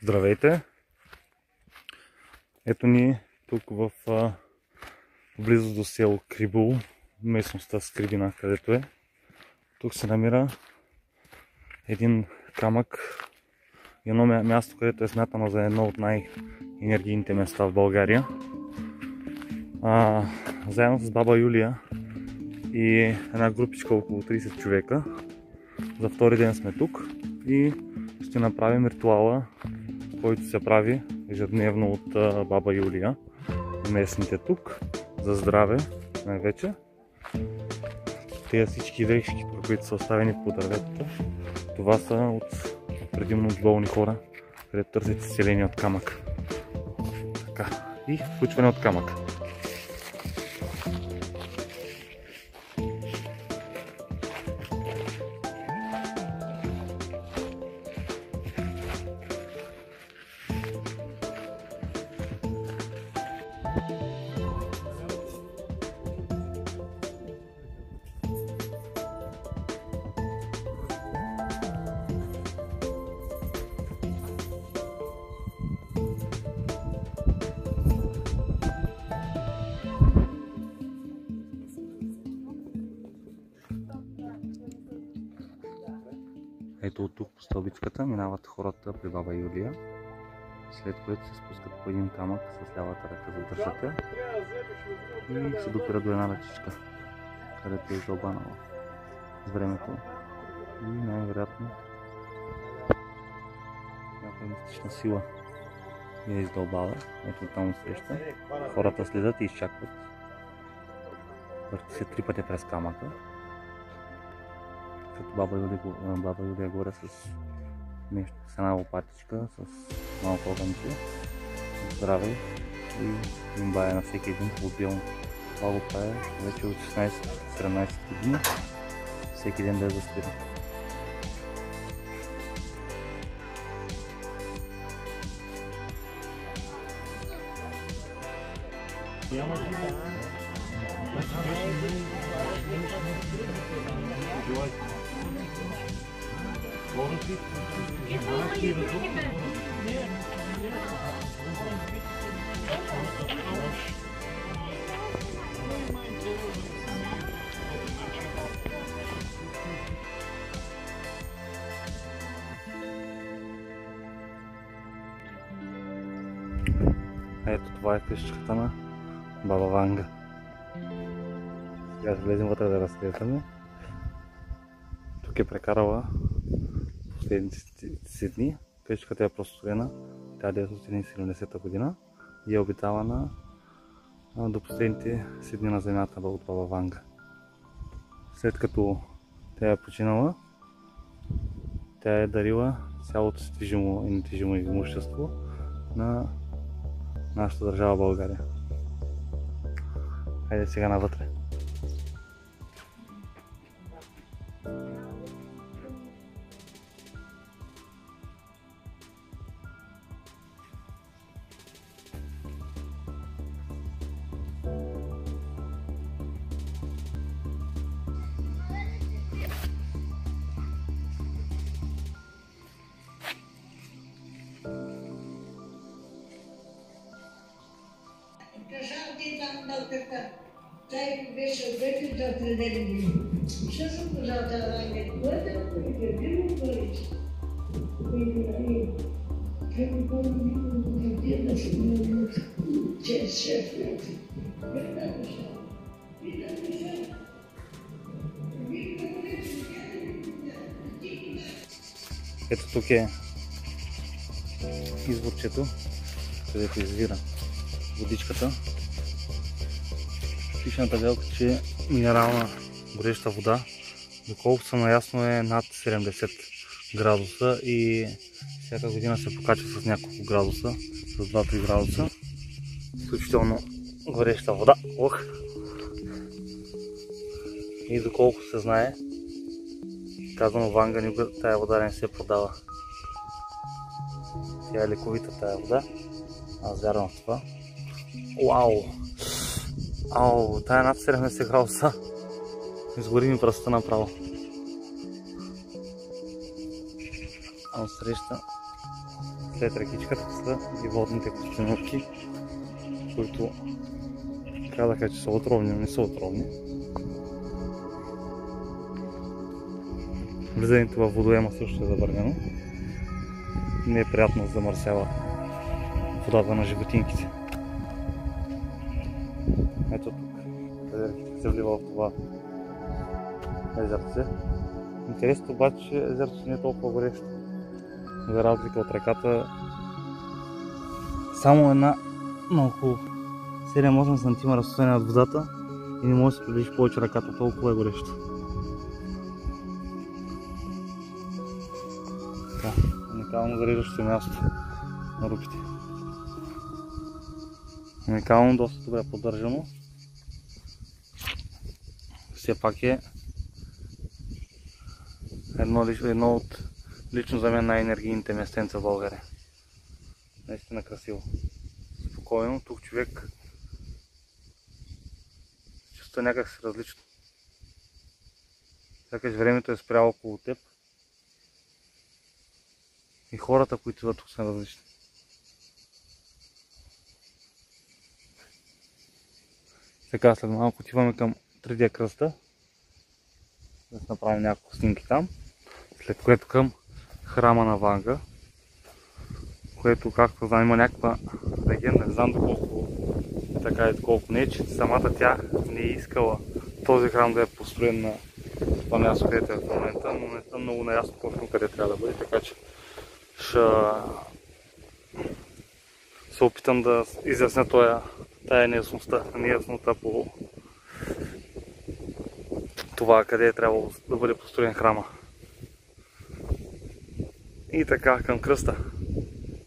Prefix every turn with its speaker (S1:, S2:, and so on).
S1: Здравейте! Ето ни тук в близо до село Крибово, местността Скрибина, където е. Тук се намира един камък, едно място, където е смятано за едно от най-енергийните места в България. Заедно с баба Юлия и една групичка около 30 човека. За втори ден сме тук и ще направим ритуала, който се прави ежедневно от баба Юлия и местните тук, за здраве най-вече. Тези всички дрехи, които са оставени по дърветата, това са от предимно болни хора, където търсят изцеление от камък. Така, и включване от камък. Ето от тук по стълбичката минават хората при баба Юлия, след което се спускат по един камък с лявата ръка, задържате и се допират до една ръчичка, където е издълбанала с времето и най-вероятно някаква мистична сила я издълбава. Ето там среща. Хората слизат и изчакват. Върти се 3 пъти през камъка. Като баба Юлия горе с една лопатичка, с малко огънче, здраве и им бая на всеки един отделно. Това го правя вече от 16-17 години, всеки ден да я застира. Ето това е къщичката на баба Ванга. Сега ще влезем вътре да разгледаме. Тук е прекарала последните си дни. Къщичката е простроена 1970 година и е обитавана до последните си дни на земята от баба Ванга. След като тя е починала, тя е дарила цялото си движимо и недвижимо имущество на нашата държава България. Хайде сега навътре.
S2: Тя беше обетен да определим ги. Що съм казал да райне? Което е определено бъдеще? Как го помня, да се множи, че е шеф някакви.
S1: Ето тук е изворчето, където извира водичката. Пише на табелка, че е минерална гореща вода. Доколкото съм наясно е над 70 градуса и всяка година се покачва с няколко градуса, с 2-3 градуса. Изключително гореща вода. И доколко се знае, казано Ванга, никога тая вода не се продава. Тя е лековита тая вода. Аз вярвам в това. Уау! Ау, тая над 70 градуса. Изгори ми пръста направо. Отсреща след рекичката са и водните костенурки, които казаха, че са отровни, но не са отровни. Влизането във водоема също е забранено. Не е приятно да замърсява водата на животинките. Ето тук, къде се влива в това езерце. Интересно обаче, че езерцето не е толкова горещо. За разлика от реката, само една на около 7-8 см разстояние от водата и не може да се приближиш повече ръката, толкова е горещо. Така, уникално зареждащо се място на рупите. Уникално, доста добре поддържано. Все пак е едно от лично за мен най-енергийните местенца в България. Наистина красиво. Спокойно, тук човек чувства някак си различно. Сякаш времето е спряло около теб и хората, които са тук, са различни. Сега след малко отиваме към 3D кръста, да се направим няколко снимки там, след което към храма на Ванга, което, както знам, има някаква легенда, не знам доколко е така и доколко не е, че самата тя не е искала този храм да е построен на това място, където е в момента, но не съм много наясно точно къде трябва да бъде, така че ще се опитам да изясня тая неяснота по това къде е трябвало да бъде построен храма. И така, към кръста.